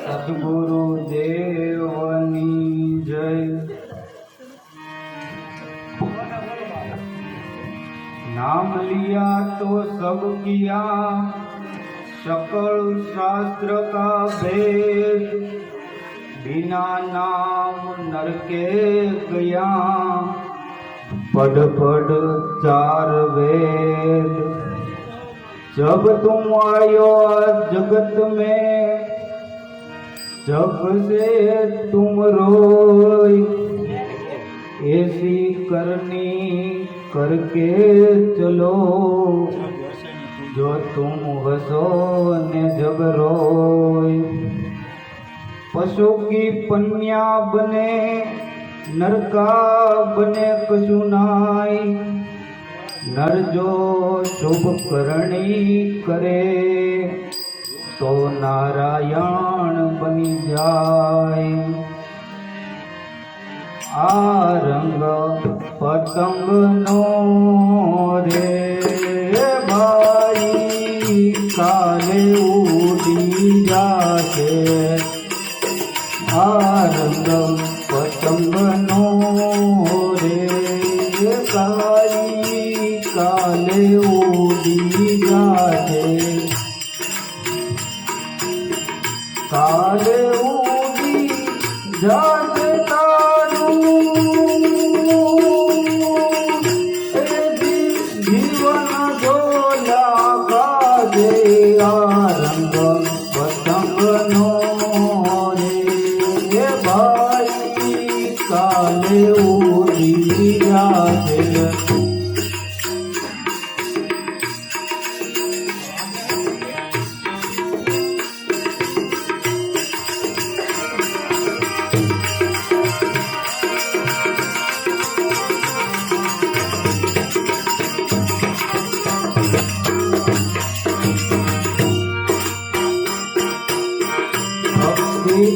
सद्गुरु देवनी जय। नाम लिया तो सब किया, सकल शास्त्र का भेद, बिना नाम नरके गया, पढ़ पढ़ चार वेद। जब तुम आयो जगत में, जब से तुम रोई, ऐसी करनी करके चलो, जो तुम हंसो ने जग रोई। पशु की पन्या बने, नरका बने कछु नाई, नर जो शुभ करणी करे, तो नारायण बनी जाए। आ रंग पतंग नो रे भाई, काले उड़ी जाते। आ रंग पतंग नो रे भाई, काले उड़ी जाते। काले उड़ी जाते तारू, जीवन डोला काजे। आ रंग पतंग नो रे भाई, काले उड़ी जाते।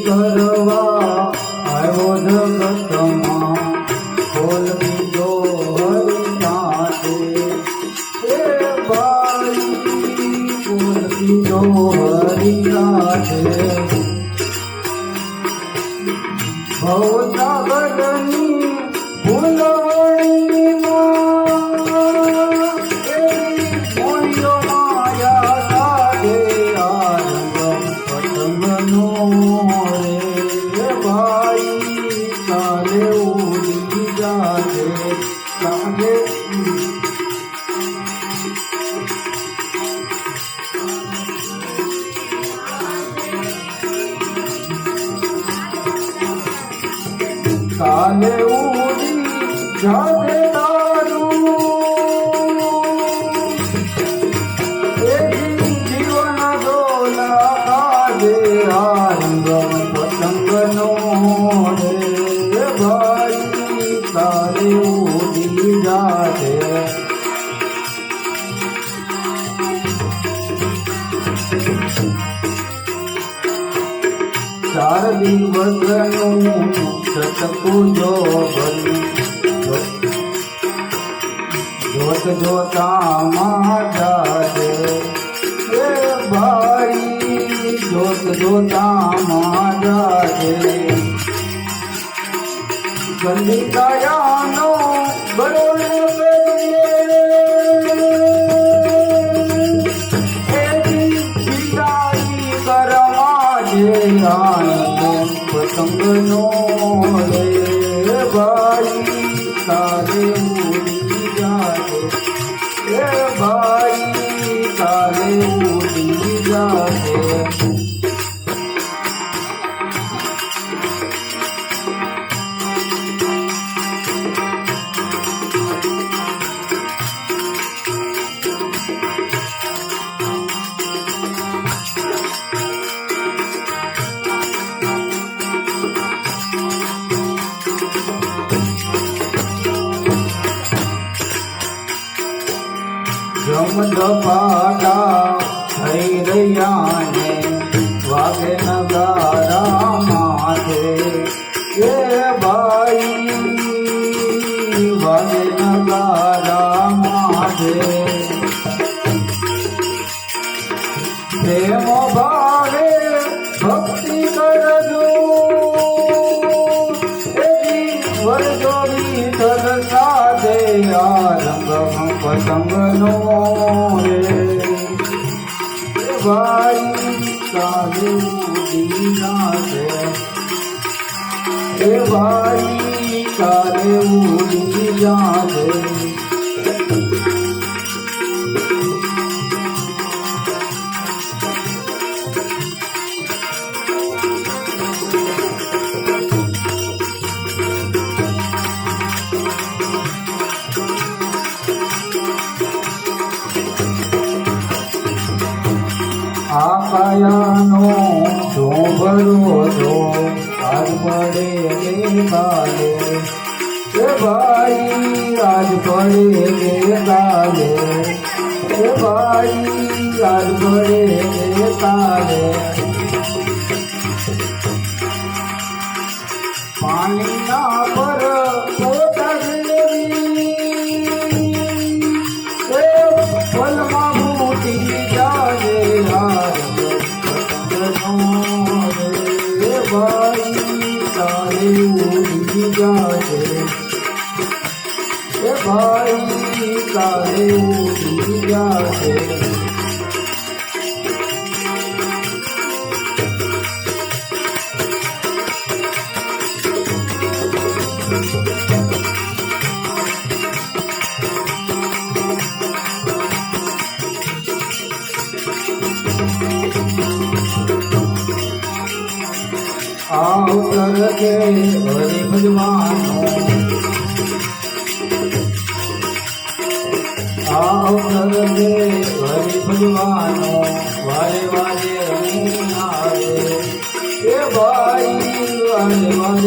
करवा आयो जगतमा, खोल दीजो हरिनाथे। ए भाई खोल दीजो हरिनाथे। भवसागरनी फूलवणी मोयो माया साधे। आ रंग पतंग नो भाई, काले उड़ी जाते। काले काले उड़ी जाते तारू, जीवन डोला काजे। आ रंग पतंग नो रे भाई, काले उड़ी जाते। चार दिवसनु सतपुजो बनी, जोत जोता जाते। ए भाई जोत जोता जाते। गंदी कायानो बड़ोले पतंग नो रे भाई, काले उड़ी जाते। ए भाई काले उड़ी जाते। ધપાટા થઈ રહ્યા ને વાગે નગારા માથે। એ ભાઈ વાગે નગારા માથે। પ્રેમ ભાવે ભક્તિ ભાઈ કાલે ઉડી જાશે એ ભાઈ કાલે ઉડી જાશે આ કાયાનો શું ભરોસો આજ પડે કે કાલે એ ભાઈ આજ પડે કે કાલે એ ભાઈ આજ પડે કે કાલે પાણીના પર પોતા ફલમાં મોટી જાજે ભાઈ તારે ઉડી જાજે એ ભાઈ તારે ઉડી જાજે આવતર કે હરિ ભજવાનો આવતર કે હરિ ભજવાનો વારે વારે રમી આવે એ ભાઈ વારે વારે